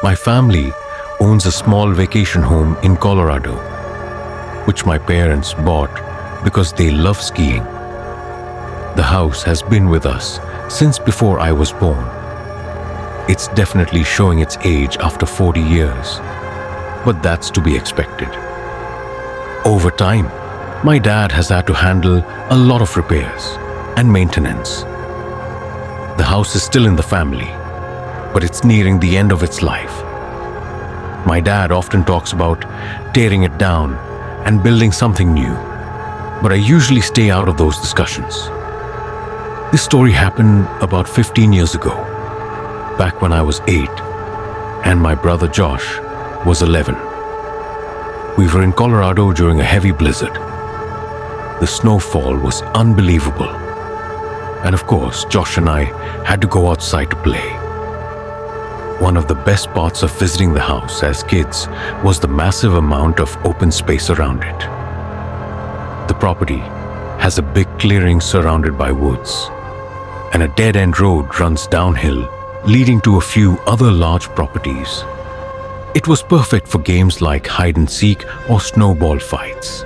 My family owns a small vacation home in Colorado, which my parents bought because they love skiing. The house has been with us since before I was born. It's definitely showing its age after 40 years, but that's to be expected. Over time, my dad has had to handle a lot of repairs and maintenance. The house is still in the family, but it's nearing the end of its life. My dad often talks about tearing it down and building something new, but I usually stay out of those discussions. This story happened about 15 years ago, back when I was 8 and my brother Josh was 11. We were in Colorado during a heavy blizzard. The snowfall was unbelievable. And of course, Josh and I had to go outside to play. One of the best parts of visiting the house as kids was the massive amount of open space around it. The property has a big clearing surrounded by woods, and a dead-end road runs downhill, leading to a few other large properties. It was perfect for games like hide-and-seek or snowball fights.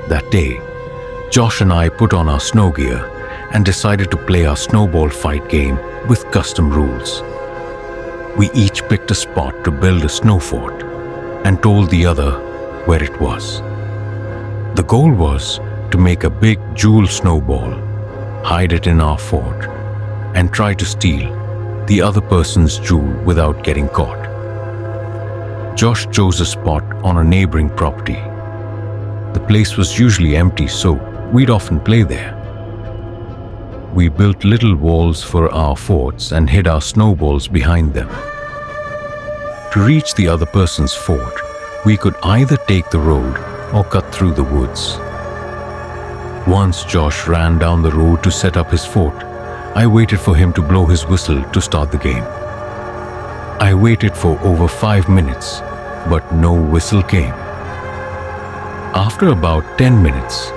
That day, Josh and I put on our snow gear and decided to play our snowball fight game with custom rules. We each picked a spot to build a snow fort and told the other where it was. The goal was to make a big jewel snowball, hide it in our fort, and try to steal the other person's jewel without getting caught. Josh chose a spot on a neighboring property. The place was usually empty, so we'd often play there. We built little walls for our forts and hid our snowballs behind them. To reach the other person's fort, we could either take the road or cut through the woods. Once Josh ran down the road to set up his fort, I waited for him to blow his whistle to start the game. I waited for over 5 minutes, but no whistle came. After about 10 minutes,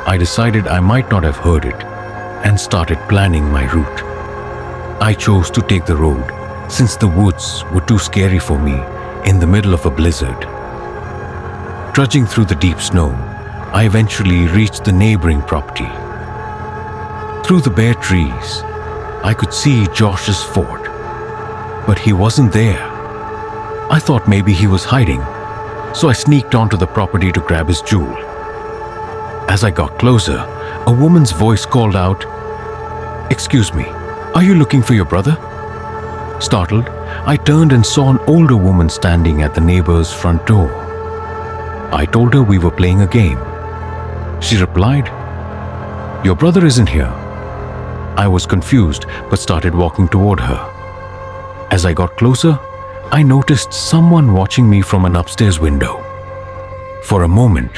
I decided I might not have heard it and started planning my route. I chose to take the road since the woods were too scary for me in the middle of a blizzard. Trudging through the deep snow, I eventually reached the neighboring property. Through the bare trees, I could see Josh's fort, but he wasn't there. I thought maybe he was hiding, so I sneaked onto the property to grab his jewel. As I got closer, a woman's voice called out, "Excuse me, are you looking for your brother?" Startled, I turned and saw an older woman standing at the neighbor's front door. I told her we were playing a game. She replied, "Your brother isn't here." I was confused but started walking toward her. As I got closer, I noticed someone watching me from an upstairs window. For a moment,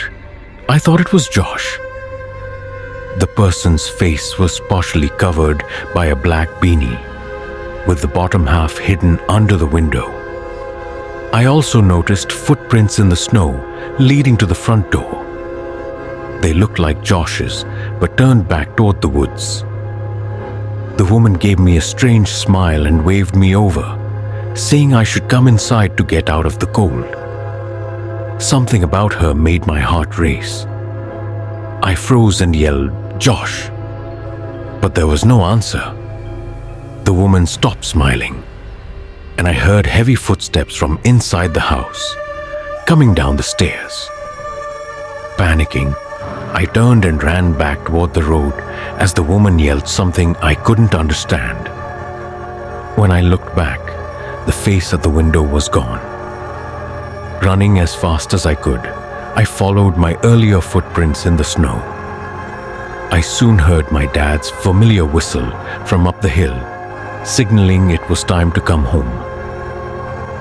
I thought it was Josh. The person's face was partially covered by a black beanie, with the bottom half hidden under the window. I also noticed footprints in the snow leading to the front door. They looked like Josh's, but turned back toward the woods. The woman gave me a strange smile and waved me over, saying I should come inside to get out of the cold. Something about her made my heart race. I froze and yelled, "Josh!" But there was no answer. The woman stopped smiling, and I heard heavy footsteps from inside the house, coming down the stairs. Panicking, I turned and ran back toward the road as the woman yelled something I couldn't understand. When I looked back, the face at the window was gone. Running as fast as I could, I followed my earlier footprints in the snow. I soon heard my dad's familiar whistle from up the hill, signaling it was time to come home.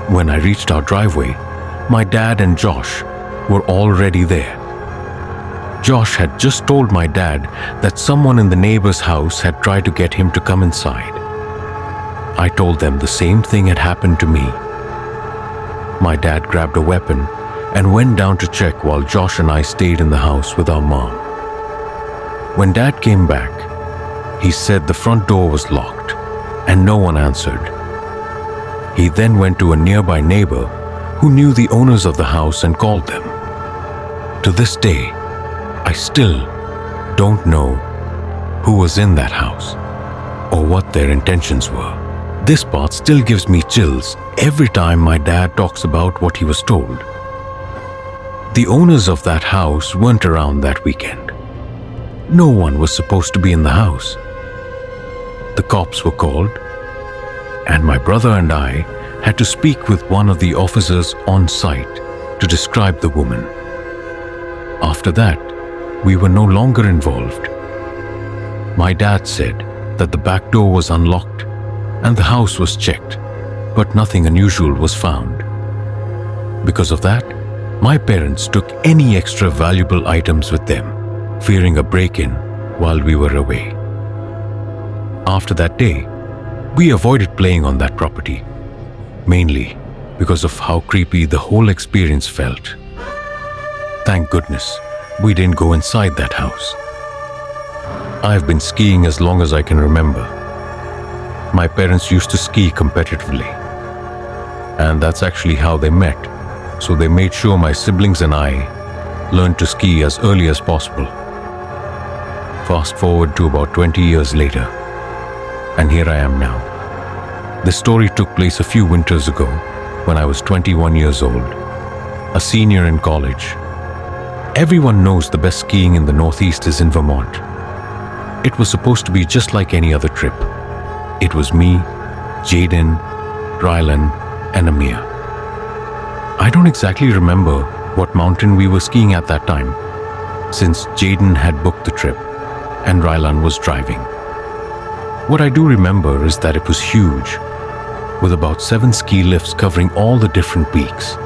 When I reached our driveway, my dad and Josh were already there. Josh had just told my dad that someone in the neighbor's house had tried to get him to come inside. I told them the same thing had happened to me. My dad grabbed a weapon and went down to check while Josh and I stayed in the house with our mom. When Dad came back, he said the front door was locked and no one answered. He then went to a nearby neighbor who knew the owners of the house and called them. To this day, I still don't know who was in that house or what their intentions were. This part still gives me chills every time my dad talks about what he was told. The owners of that house weren't around that weekend. No one was supposed to be in the house. The cops were called, and my brother and I had to speak with one of the officers on site to describe the woman. After that, we were no longer involved. My dad said that the back door was unlocked and the house was checked, but nothing unusual was found. Because of that, my parents took any extra valuable items with them, fearing a break-in while we were away. After that day, we avoided playing on that property, mainly because of how creepy the whole experience felt. Thank goodness we didn't go inside that house. I've been skiing as long as I can remember. My parents used to ski competitively, and that's actually how they met, so they made sure my siblings and I learned to ski as early as possible. Fast forward to about 20 years later, and here I am now. This story took place a few winters ago when I was 21 years old, a senior in college. Everyone knows the best skiing in the Northeast is in Vermont. It was supposed to be just like any other trip. It was me, Jaden, Rylan, and Amir. I don't exactly remember what mountain we were skiing at that time, since Jaden had booked the trip and Rylan was driving. What I do remember is that it was huge, with about 7 ski lifts covering all the different peaks.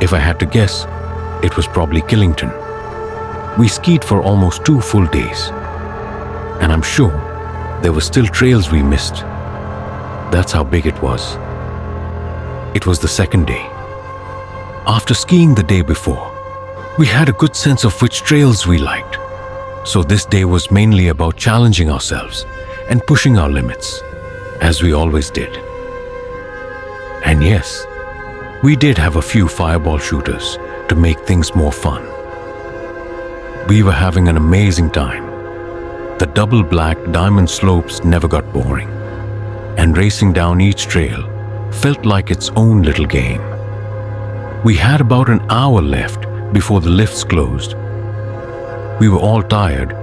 If I had to guess, it was probably Killington. We skied for almost 2 full days, and I'm sure there were still trails we missed. That's how big it was. It was the second day. After skiing the day before, we had a good sense of which trails we liked. So this day was mainly about challenging ourselves and pushing our limits, as we always did. And yes, we did have a few fireball shooters to make things more fun. We were having an amazing time. The double black diamond slopes never got boring, and racing down each trail felt like its own little game. We had about an hour left before the lifts closed. We were all tired,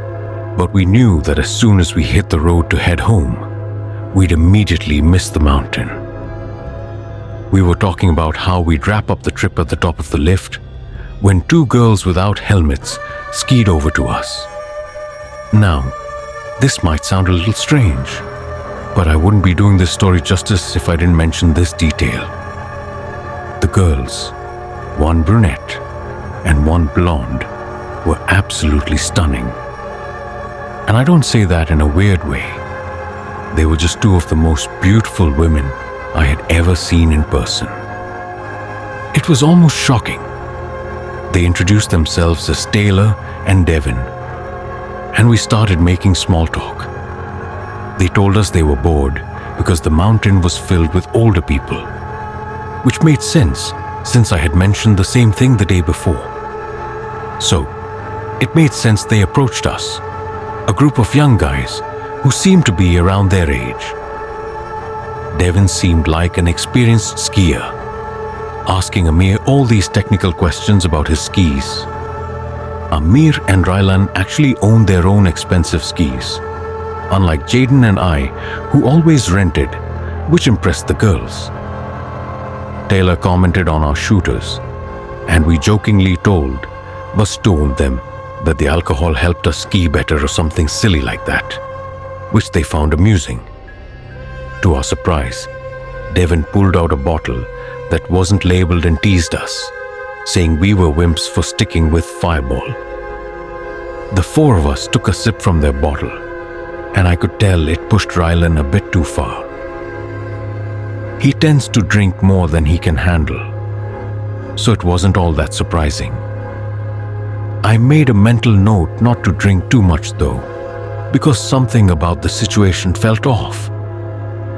but we knew that as soon as we hit the road to head home, we'd immediately miss the mountain. We were talking about how we'd wrap up the trip at the top of the lift when 2 girls without helmets skied over to us. Now, this might sound a little strange, but I wouldn't be doing this story justice if I didn't mention this detail. The girls, one brunette and one blonde, were absolutely stunning. And I don't say that in a weird way. They were just 2 of the most beautiful women I had ever seen in person. It was almost shocking. They introduced themselves as Taylor and Devin, and we started making small talk. They told us they were bored because the mountain was filled with older people, which made sense since I had mentioned the same thing the day before. So, it made sense they approached us, a group of young guys who seemed to be around their age. Devin seemed like an experienced skier, asking Amir all these technical questions about his skis. Amir and Rylan actually owned their own expensive skis, unlike Jaden and I, who always rented, which impressed the girls. Taylor commented on our shooters, and we jokingly told them that the alcohol helped us ski better or something silly like that, which they found amusing. To our surprise, Devin pulled out a bottle that wasn't labeled and teased us, saying we were wimps for sticking with Fireball. The 4 of us took a sip from their bottle, and I could tell it pushed Rylan a bit too far. He tends to drink more than he can handle, so it wasn't all that surprising. I made a mental note not to drink too much though, because something about the situation felt off.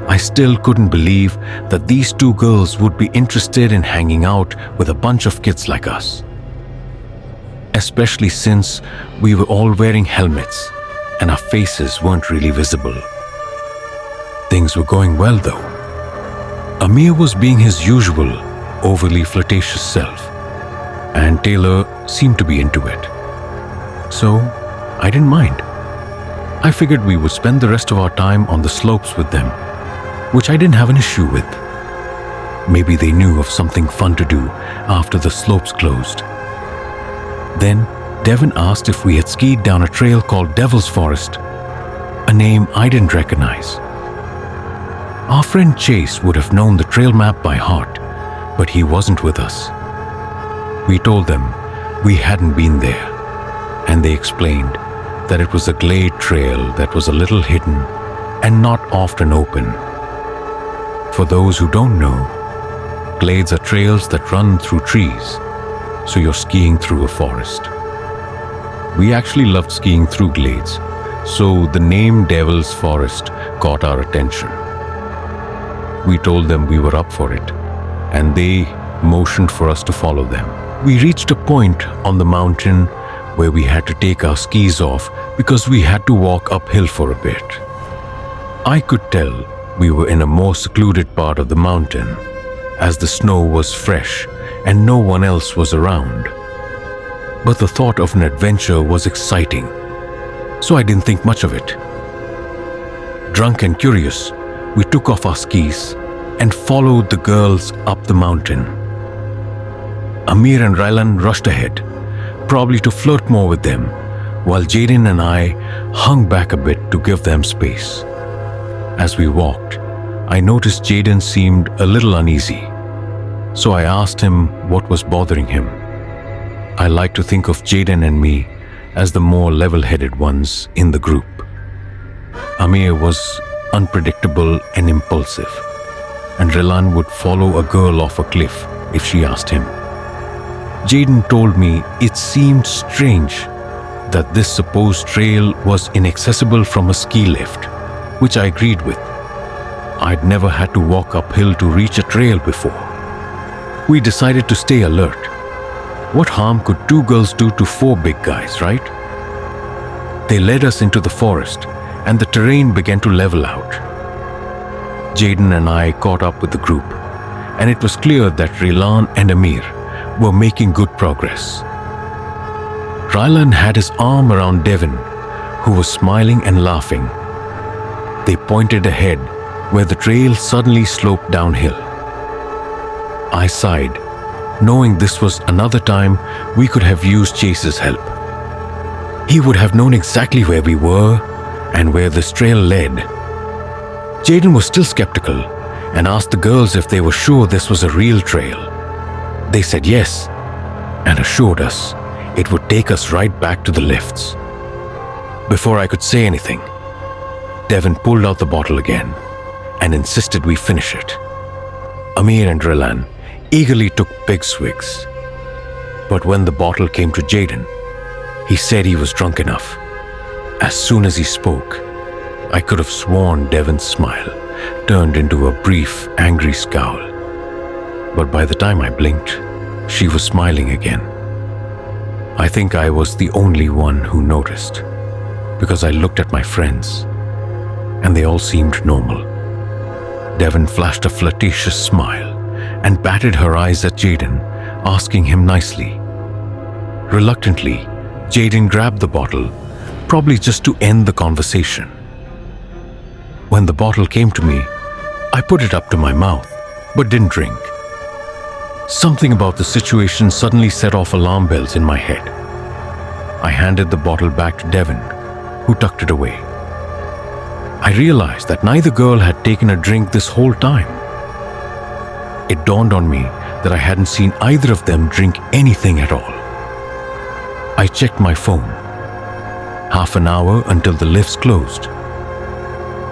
I still couldn't believe that these two girls would be interested in hanging out with a bunch of kids like us. Especially since we were all wearing helmets and our faces weren't really visible. Things were going well though. Amir was being his usual, overly flirtatious self, and Taylor seemed to be into it. So, I didn't mind. I figured we would spend the rest of our time on the slopes with them, which I didn't have an issue with. Maybe they knew of something fun to do after the slopes closed. Then, Devin asked if we had skied down a trail called Devil's Forest, a name I didn't recognize. Our friend Chase would have known the trail map by heart, but he wasn't with us. We told them we hadn't been there, and they explained that it was a glade trail that was a little hidden and not often open. For those who don't know, glades are trails that run through trees, so you're skiing through a forest. We actually loved skiing through glades, so the name Devil's Forest caught our attention. We told them we were up for it, and they motioned for us to follow them. We reached a point on the mountain where we had to take our skis off because we had to walk uphill for a bit. I could tell we were in a more secluded part of the mountain, as the snow was fresh and no one else was around. But the thought of an adventure was exciting, so I didn't think much of it. Drunk and curious, we took off our skis and followed the girls up the mountain. Amir and Rylan rushed ahead, probably to flirt more with them, while Jaden and I hung back a bit to give them space. As we walked, I noticed Jaden seemed a little uneasy, so I asked him what was bothering him. I like to think of Jaden and me as the more level-headed ones in the group. Amir was unpredictable and impulsive, and Rylan would follow a girl off a cliff if she asked him. Jaden told me it seemed strange that this supposed trail was inaccessible from a ski lift, which I agreed with. I'd never had to walk uphill to reach a trail before. We decided to stay alert. What harm could two girls do to four big guys, right? They led us into the forest, and the terrain began to level out. Jaden and I caught up with the group, and it was clear that Rylan and Amir were making good progress. Rylan had his arm around Devin, who was smiling and laughing. They pointed ahead, where the trail suddenly sloped downhill. I sighed, knowing this was another time we could have used Chase's help. He would have known exactly where we were and where this trail led. Jaden was still skeptical and asked the girls if they were sure this was a real trail. They said yes, and assured us it would take us right back to the lifts. Before I could say anything, Devin pulled out the bottle again and insisted we finish it. Amir and Rylan eagerly took big swigs. But when the bottle came to Jaden, he said he was drunk enough. As soon as he spoke, I could have sworn Devin's smile turned into a brief, angry scowl. But by the time I blinked, she was smiling again. I think I was the only one who noticed, because I looked at my friends, and they all seemed normal. Devin flashed a flirtatious smile and batted her eyes at Jaden, asking him nicely. Reluctantly, Jaden grabbed the bottle, probably just to end the conversation. When the bottle came to me, I put it up to my mouth, but didn't drink. Something about the situation suddenly set off alarm bells in my head. I handed the bottle back to Devin, who tucked it away. I realized that neither girl had taken a drink this whole time. It dawned on me that I hadn't seen either of them drink anything at all. I checked my phone. Half an hour until the lifts closed.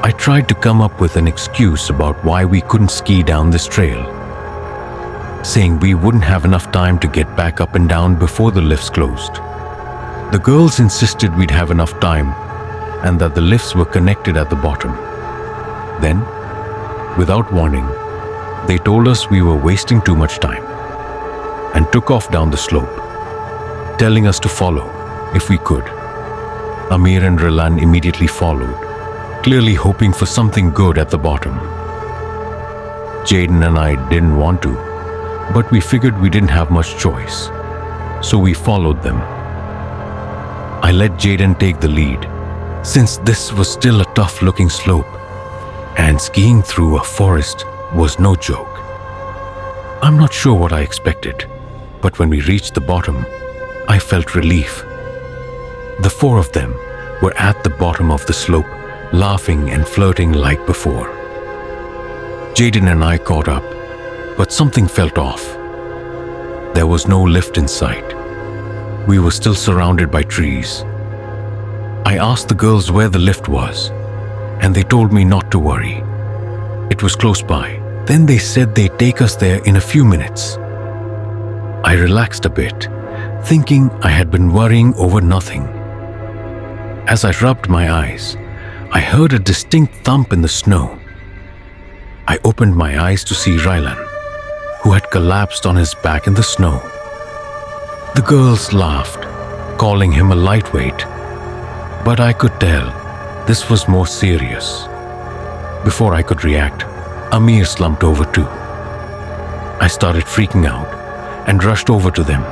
I tried to come up with an excuse about why we couldn't ski down this trail, saying we wouldn't have enough time to get back up and down before the lifts closed. The girls insisted we'd have enough time and that the lifts were connected at the bottom. Then, Without warning, they told us we were wasting too much time and took off down the slope, telling us to follow if we could. Amir and Rilan immediately followed, clearly hoping for something good at the bottom. Jaden and I didn't want to, but we figured we didn't have much choice, so we followed them. I let Jaden take the lead, since this was still a tough-looking slope, and skiing through a forest was no joke. I'm not sure what I expected, but when we reached the bottom, I felt relief. The four of them were at the bottom of the slope, laughing and flirting like before. Jaden and I caught up, but something felt off. There was no lift in sight. We were still surrounded by trees. I asked the girls where the lift was, and they told me not to worry. It was close by. Then they said they'd take us there in a few minutes. I relaxed a bit, thinking I had been worrying over nothing. As I rubbed my eyes, I heard a distinct thump in the snow. I opened my eyes to see Rylan, who had collapsed on his back in the snow. The girls laughed, calling him a lightweight, but I could tell this was more serious. Before I could react, Amir slumped over too. I started freaking out and rushed over to them,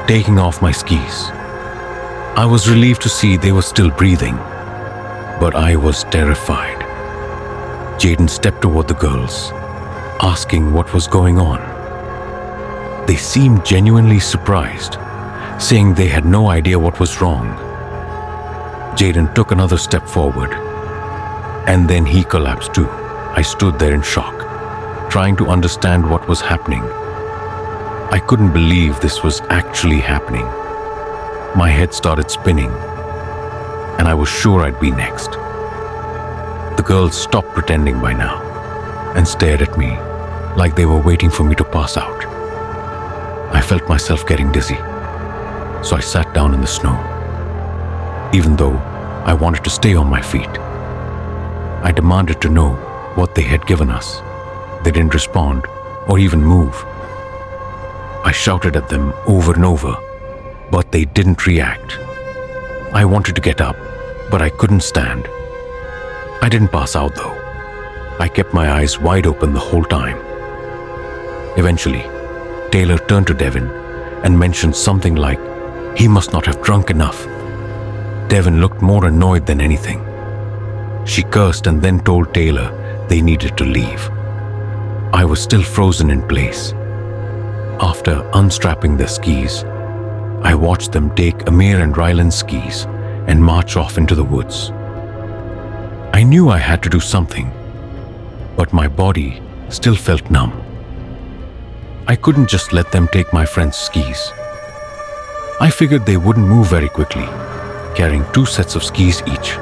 taking off my skis. I was relieved to see they were still breathing, but I was terrified. Jaden stepped toward the girls, asking what was going on. They seemed genuinely surprised, saying they had no idea what was wrong. Jaden took another step forward, and then he collapsed too. I stood there in shock, trying to understand what was happening. I couldn't believe this was actually happening. My head started spinning, and I was sure I'd be next. The girls stopped pretending by now and stared at me like they were waiting for me to pass out. I felt myself getting dizzy, so I sat down in the snow. Even though I wanted to stay on my feet, I demanded to know what they had given us. They didn't respond or even move. I shouted at them over and over, but they didn't react. I wanted to get up, but I couldn't stand. I didn't pass out though. I kept my eyes wide open the whole time. Eventually, Taylor turned to Devin and mentioned something like, "He must not have drunk enough." Devin looked more annoyed than anything. She cursed and then told Taylor they needed to leave. I was still frozen in place. After unstrapping their skis, I watched them take Amir and Rylan's skis and march off into the woods. I knew I had to do something, but my body still felt numb. I couldn't just let them take my friend's skis. I figured they wouldn't move very quickly, carrying 2 sets of skis each,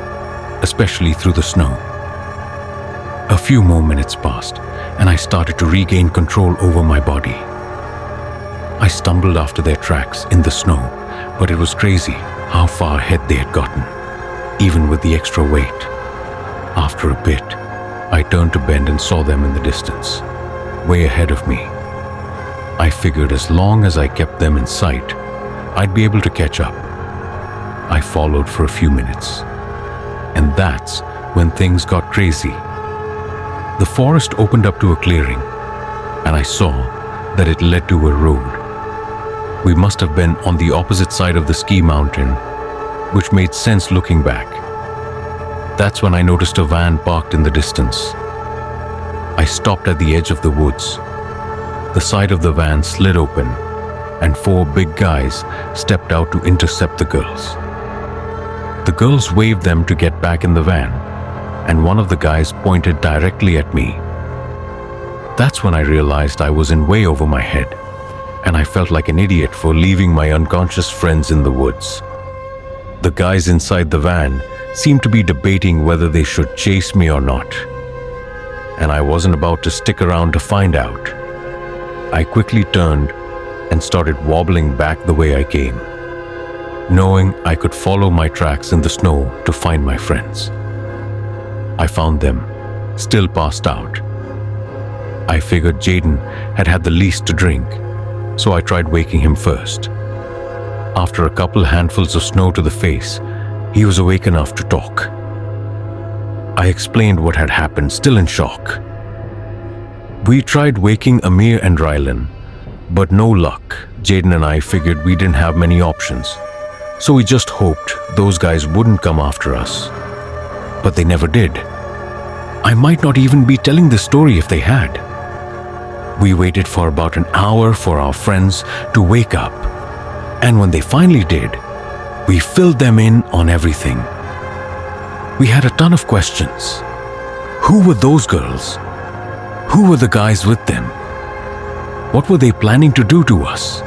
especially through the snow. A few more minutes passed, and I started to regain control over my body. I stumbled after their tracks in the snow, but it was crazy how far ahead they had gotten, even with the extra weight. After a bit, I turned to bend and saw them in the distance, way ahead of me. I figured as long as I kept them in sight, I'd be able to catch up. I followed for a few minutes, and that's when things got crazy. The forest opened up to a clearing, and I saw that it led to a road. We must have been on the opposite side of the ski mountain, which made sense looking back. That's when I noticed a van parked in the distance. I stopped at the edge of the woods. The side of the van slid open, and 4 big guys stepped out to intercept the girls. The girls waved them to get back in the van, and one of the guys pointed directly at me. That's when I realized I was in way over my head, and I felt like an idiot for leaving my unconscious friends in the woods. The guys inside the van seemed to be debating whether they should chase me or not, and I wasn't about to stick around to find out. I quickly turned and started wobbling back the way I came, knowing I could follow my tracks in the snow to find my friends. I found them, still passed out, I figured Jaden had had the least to drink, so I tried waking him first. After a couple handfuls of snow to the face, he was awake enough to talk. I explained what had happened, still in shock. We tried waking Amir and Rylan, but no luck. Jaden and I figured we didn't have many options, so we just hoped those guys wouldn't come after us. But they never did. I might not even be telling this story if they had. We waited for about an hour for our friends to wake up, and when they finally did, we filled them in on everything. We had a ton of questions. Who were those girls? Who were the guys with them? What were they planning to do to us?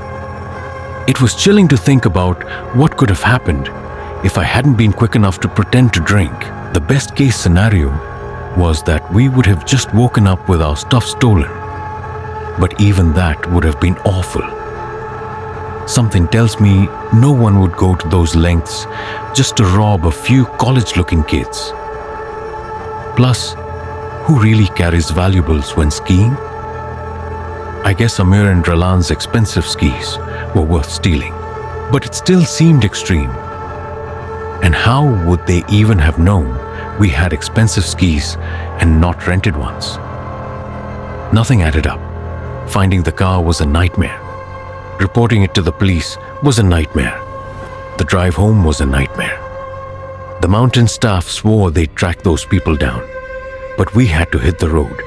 It was chilling to think about what could have happened if I hadn't been quick enough to pretend to drink. The best case scenario was that we would have just woken up with our stuff stolen. But even that would have been awful. Something tells me no one would go to those lengths just to rob a few college-looking kids. Plus, who really carries valuables when skiing? I guess Amir and Ralan's expensive skis were worth stealing, but it still seemed extreme. And how would they even have known we had expensive skis and not rented ones? Nothing added up. Finding the car was a nightmare. Reporting it to the police was a nightmare. The drive home was a nightmare. The mountain staff swore they'd track those people down, but we had to hit the road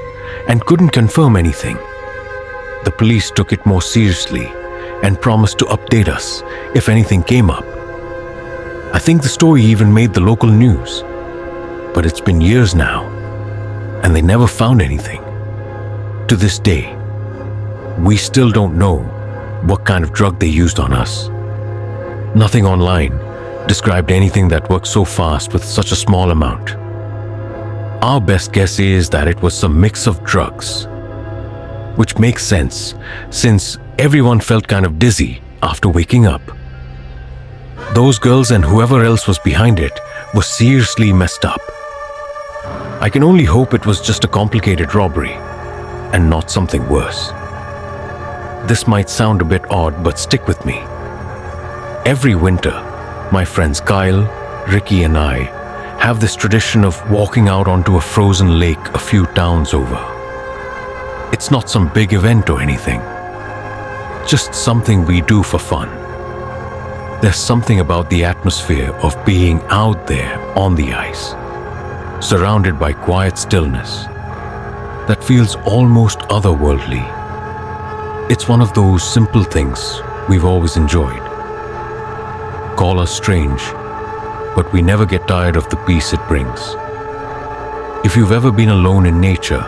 and couldn't confirm anything. The police took it more seriously and promised to update us if anything came up. I think the story even made the local news, but it's been years now, and they never found anything. To this day, we still don't know what kind of drug they used on us. Nothing online described anything that worked so fast with such a small amount. Our best guess is that it was some mix of drugs, which makes sense since everyone felt kind of dizzy after waking up. Those girls and whoever else was behind it was seriously messed up. I can only hope it was just a complicated robbery and not something worse. This might sound a bit odd, but stick with me. Every winter, my friends Kyle, Ricky, and I have this tradition of walking out onto a frozen lake a few towns over. It's not some big event or anything, just something we do for fun. There's something about the atmosphere of being out there on the ice, surrounded by quiet stillness, that feels almost otherworldly. It's one of those simple things we've always enjoyed. Call us strange, but we never get tired of the peace it brings. If you've ever been alone in nature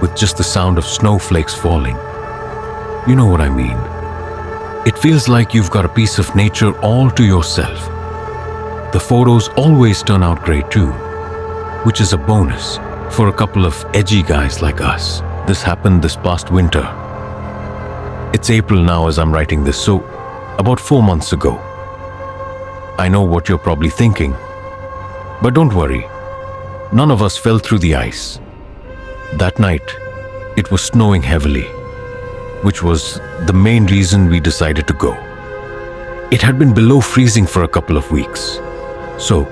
with just the sound of snowflakes falling, you know what I mean. It feels like you've got a piece of nature all to yourself. The photos always turn out great too, which is a bonus for a couple of edgy guys like us. This happened this past winter. It's April now as I'm writing this, so about 4 months ago. I know what you're probably thinking, but don't worry. None of us fell through the ice. That night, it was snowing heavily, which was the main reason we decided to go. It had been below freezing for a couple of weeks, so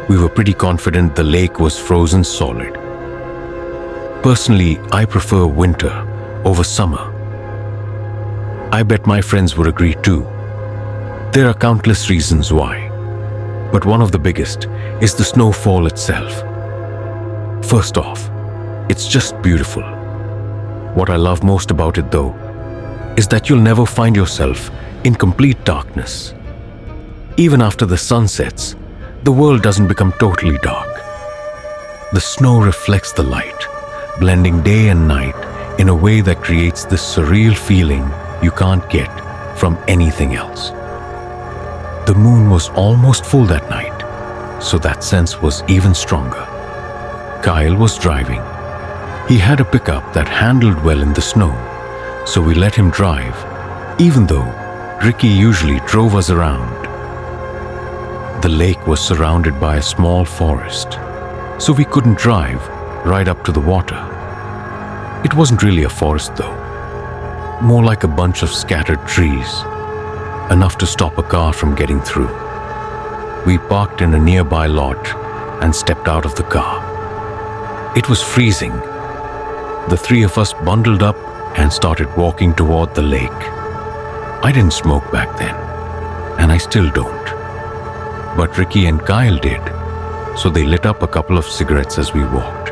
we were pretty confident the lake was frozen solid. Personally, I prefer winter over summer. I bet my friends would agree too. There are countless reasons why, but one of the biggest is the snowfall itself. First off, it's just beautiful. What I love most about it, though, is that you'll never find yourself in complete darkness. Even after the sun sets, the world doesn't become totally dark. The snow reflects the light, blending day and night in a way that creates this surreal feeling you can't get from anything else. The moon was almost full that night, so that sense was even stronger. Kyle was driving. He had a pickup that handled well in the snow, so we let him drive, even though Ricky usually drove us around. The lake was surrounded by a small forest, so we couldn't drive right up to the water. It wasn't really a forest though, more like a bunch of scattered trees, enough to stop a car from getting through. We parked in a nearby lot and stepped out of the car. It was freezing. The three of us bundled up and started walking toward the lake. I didn't smoke back then, and I still don't. But Ricky and Kyle did, so they lit up a couple of cigarettes as we walked.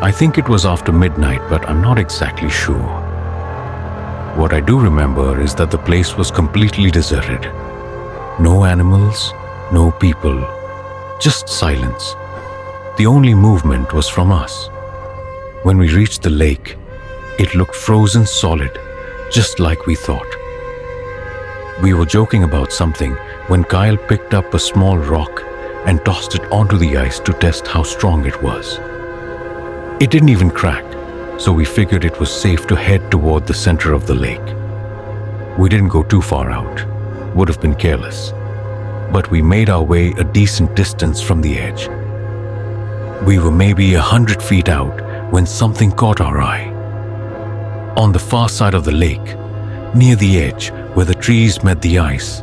I think it was after midnight, but I'm not exactly sure. What I do remember is that the place was completely deserted. No animals, no people, just silence. The only movement was from us. When we reached the lake, it looked frozen solid, just like we thought. We were joking about something when Kyle picked up a small rock and tossed it onto the ice to test how strong it was. It didn't even crack, so we figured it was safe to head toward the center of the lake. We didn't go too far out, would have been careless, but we made our way a decent distance from the edge. We were maybe 100 feet out when something caught our eye. On the far side of the lake, near the edge where the trees met the ice,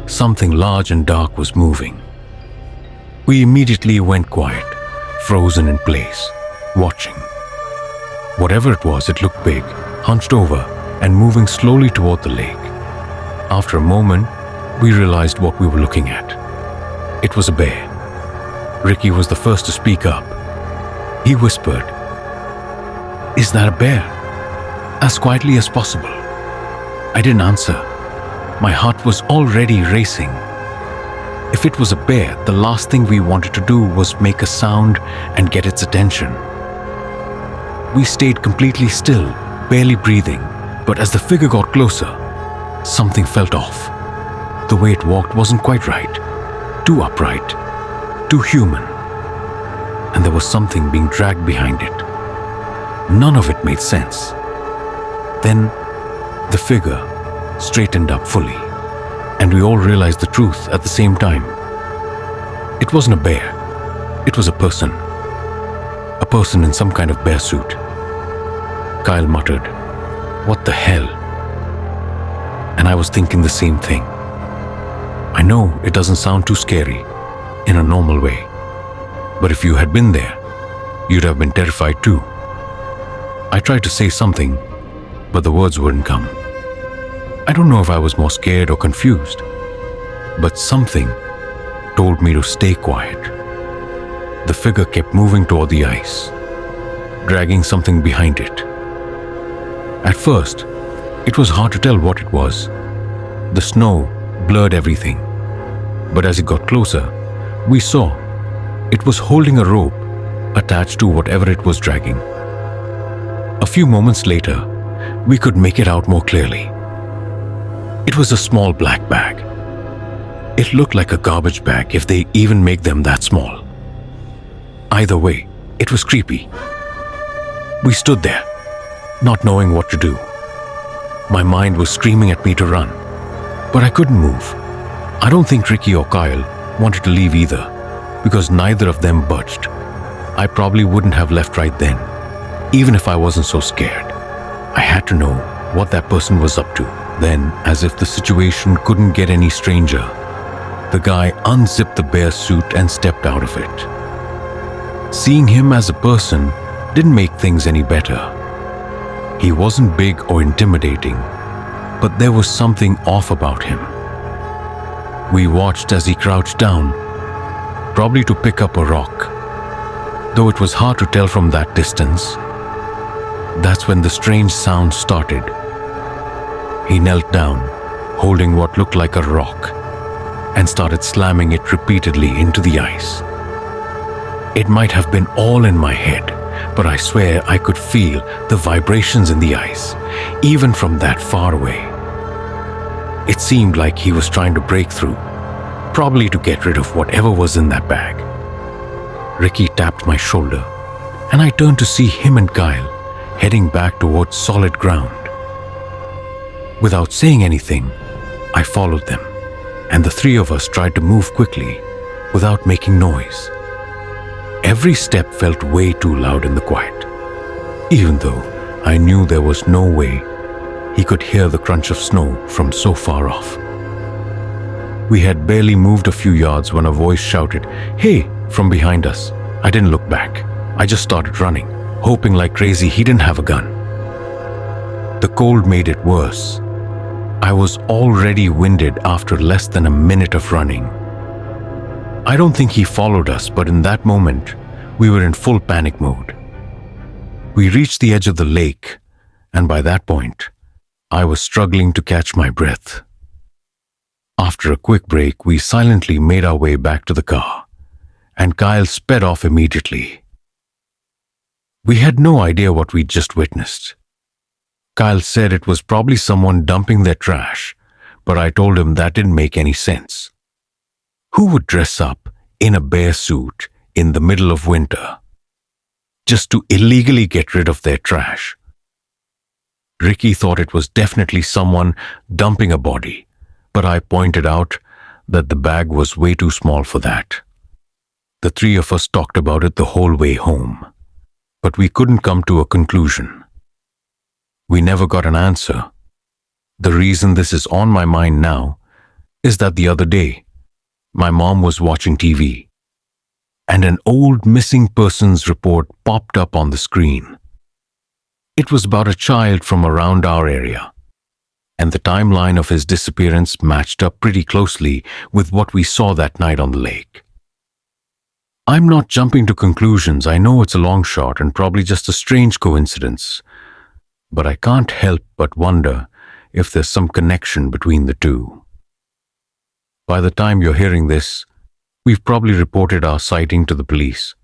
something large and dark was moving. We immediately went quiet, frozen in place, watching. Whatever it was, it looked big, hunched over, and moving slowly toward the lake. After a moment, we realized what we were looking at. It was a bear. Ricky was the first to speak up. He whispered, "Is that a bear?" as quietly as possible. I didn't answer. My heart was already racing. If it was a bear, the last thing we wanted to do was make a sound and get its attention. We stayed completely still, barely breathing, but as the figure got closer, something felt off. The way it walked wasn't quite right. Too upright, too human. And there was something being dragged behind it. None of it made sense. Then, the figure straightened up fully, and we all realized the truth at the same time. It wasn't a bear. It was a person. A person in some kind of bear suit. Kyle muttered, "What the hell?" And I was thinking the same thing. I know it doesn't sound too scary in a normal way, but if you had been there, you'd have been terrified too. I tried to say something, but the words wouldn't come. I don't know if I was more scared or confused, but something told me to stay quiet. The figure kept moving toward the ice, dragging something behind it. At first, it was hard to tell what it was. The snow blurred everything, but as it got closer, we saw it was holding a rope attached to whatever it was dragging. A few moments later, we could make it out more clearly. It was a small black bag. It looked like a garbage bag if they even make them that small. Either way, it was creepy. We stood there, not knowing what to do. My mind was screaming at me to run, but I couldn't move. I don't think Ricky or Kyle wanted to leave either, because neither of them budged. I probably wouldn't have left right then, even if I wasn't so scared. I had to know what that person was up to. Then, as if the situation couldn't get any stranger, the guy unzipped the bear suit and stepped out of it. Seeing him as a person didn't make things any better. He wasn't big or intimidating, but there was something off about him. We watched as he crouched down, probably to pick up a rock. Though it was hard to tell from that distance, that's when the strange sound started. He knelt down, holding what looked like a rock, and started slamming it repeatedly into the ice. It might have been all in my head, but I swear I could feel the vibrations in the ice, even from that far away. It seemed like he was trying to break through, probably to get rid of whatever was in that bag. Ricky tapped my shoulder, and I turned to see him and Kyle heading back towards solid ground. Without saying anything, I followed them, and the three of us tried to move quickly without making noise. Every step felt way too loud in the quiet. even though I knew there was no way he could hear the crunch of snow from so far off. We had barely moved a few yards when a voice shouted, "Hey!" from behind us. I didn't look back. I just started running, hoping like crazy he didn't have a gun. The cold made it worse. I was already winded after less than a minute of running. I don't think he followed us, but in that moment, we were in full panic mode. We reached the edge of the lake, and by that point, I was struggling to catch my breath. After a quick break, we silently made our way back to the car, and Kyle sped off immediately. We had no idea what we'd just witnessed. Kyle said it was probably someone dumping their trash, but I told him that didn't make any sense. Who would dress up in a bear suit in the middle of winter just to illegally get rid of their trash? Ricky thought it was definitely someone dumping a body, but I pointed out that the bag was way too small for that. The three of us talked about it the whole way home, but we couldn't come to a conclusion. We never got an answer. The reason this is on my mind now is that the other day, my mom was watching TV, and an old missing persons report popped up on the screen. It was about a child from around our area, and the timeline of his disappearance matched up pretty closely with what we saw that night on the lake. I'm not jumping to conclusions. I know it's a long shot and probably just a strange coincidence, but I can't help but wonder if there's some connection between the two. By the time you're hearing this, we've probably reported our sighting to the police.